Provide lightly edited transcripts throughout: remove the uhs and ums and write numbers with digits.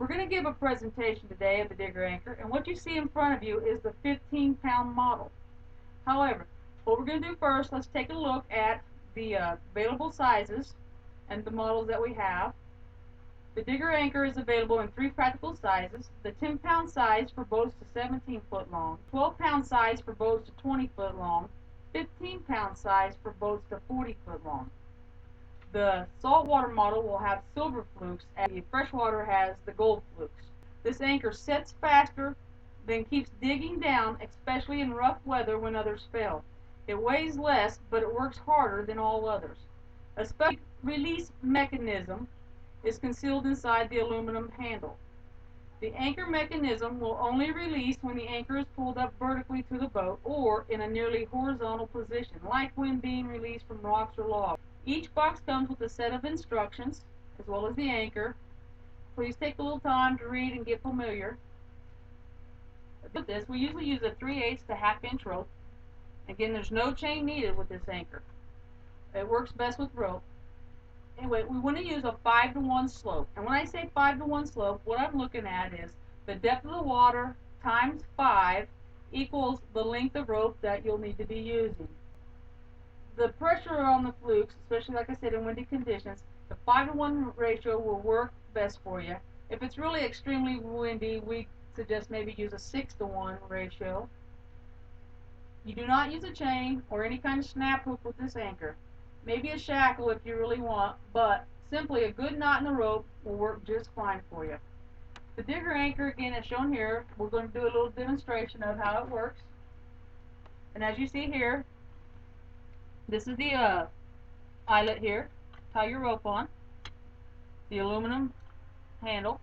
We're going to give a presentation today of the Digger Anchor, and what you see in front of you is the 15-pound model. However, what we're going to do first, let's take a look at the available sizes and the models that we have. The Digger Anchor is available in 3 practical sizes: the 10-pound size for boats to 17 foot long, 12-pound size for boats to 20 foot long, 15-pound size for boats to 40 foot long. The saltwater model will have silver flukes, and the freshwater has the gold flukes. This anchor sets faster, then keeps digging down, especially in rough weather when others fail. It weighs less, but it works harder than all others. A special release mechanism is concealed inside the aluminum handle. The anchor mechanism will only release when the anchor is pulled up vertically to the boat or in a nearly horizontal position, like when being released from rocks or logs. Each box comes with a set of instructions, as well as the anchor. Please take a little time to read and get familiar. With this, we usually use a 3/8 to 1/2 inch rope. Again, there's no chain needed with this anchor. It works best with rope. Anyway, we want to use a 5-to-1 slope. And when I say 5-to-1 slope, what I'm looking at is the depth of the water times 5 equals the length of rope that you'll need to be using. The pressure on the flukes, especially like I said in windy conditions, the 5-to-1 ratio will work best for you. If it's really extremely windy, we suggest maybe use a 6-to-1 ratio. You do not use a chain or any kind of snap hook with this anchor. Maybe a shackle if you really want, but simply a good knot in the rope will work just fine for you. The Digger Anchor, again, is shown here. We're going to do a little demonstration of how it works. And as you see here, this is the eyelet here. Tie your rope on. The aluminum handle.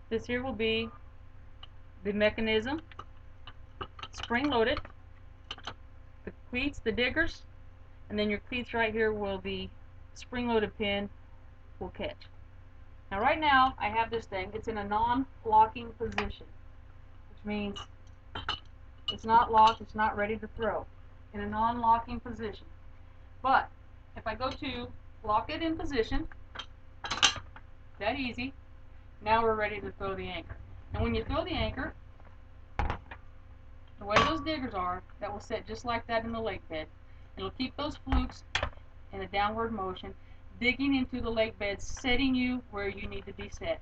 This here will be the mechanism, spring-loaded. The cleats, the diggers, and then your cleats right here will be spring-loaded pin will catch. Now right now I have this thing. It's in a non-locking position, which means it's not locked, it's not ready to throw. In a non-locking position. But if I go to lock it in position, that easy, now we're ready to throw the anchor. And when you throw the anchor, the way those diggers are, that will set just like that in the lake bed. It'll keep those flukes in a downward motion, digging into the lake bed, setting you where you need to be set.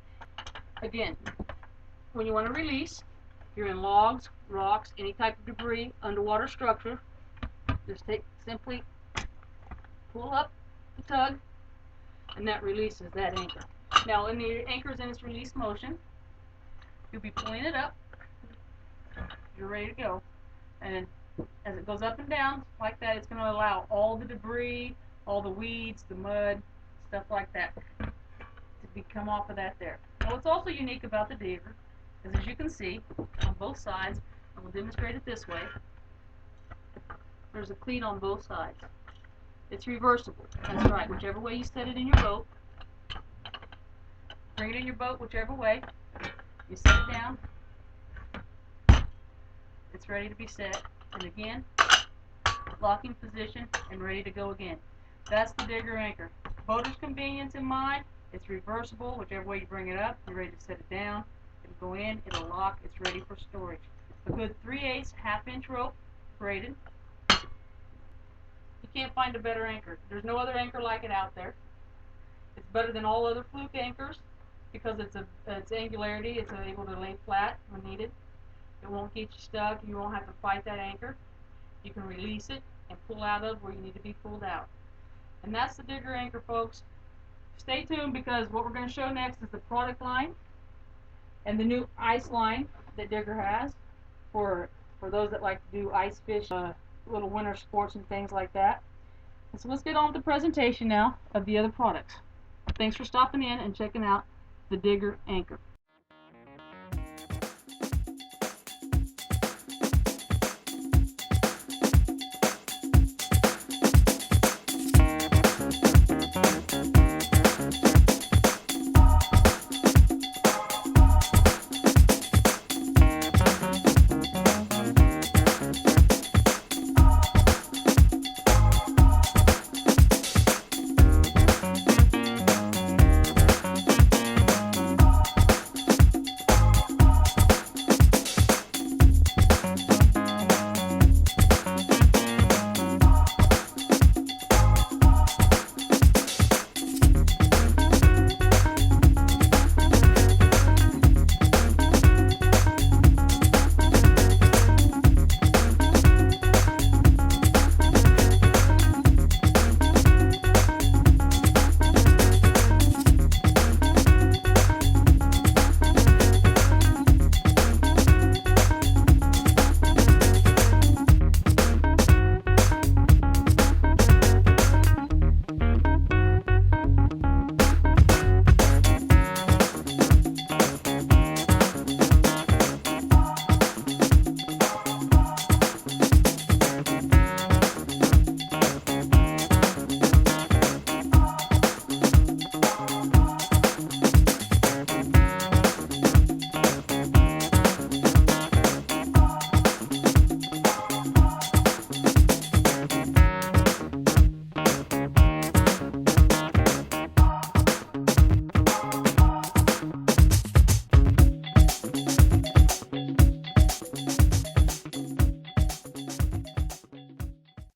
Again, when you want to release, if you're in logs, rocks, any type of debris, underwater structure, just simply pull up the tug, and that releases that anchor. Now, when the anchor is in its release motion, you'll be pulling it up. You're ready to go. And as it goes up and down like that, it's going to allow all the debris, all the weeds, the mud, stuff like that to come off of that there. Now, what's also unique about the Digger is, as you can see on both sides, and we'll demonstrate it this way, there's a cleat on both sides. It's reversible. That's right. Whichever way you set it in your boat, bring it in your boat whichever way, you set it down, it's ready to be set, and again, locking position and ready to go again. That's the Digger Anchor. Boater's convenience in mind, it's reversible. Whichever way you bring it up, you're ready to set it down. It'll go in, it'll lock, it's ready for storage. A good 3/8 1/2 inch rope, braided. You can't find a better anchor. There's no other anchor like it out there. It's better than all other fluke anchors because its angularity. It's able to lay flat when needed. It won't get you stuck. You won't have to fight that anchor. You can release it and pull out of where you need to be pulled out. And that's the Digger Anchor, folks. Stay tuned, because what we're going to show next is the product line and the new ice line that Digger has for those that like to do ice fish, little winter sports and things like that. And so let's get on with the presentation now of the other products. Thanks for stopping in and checking out the Digger Anchor.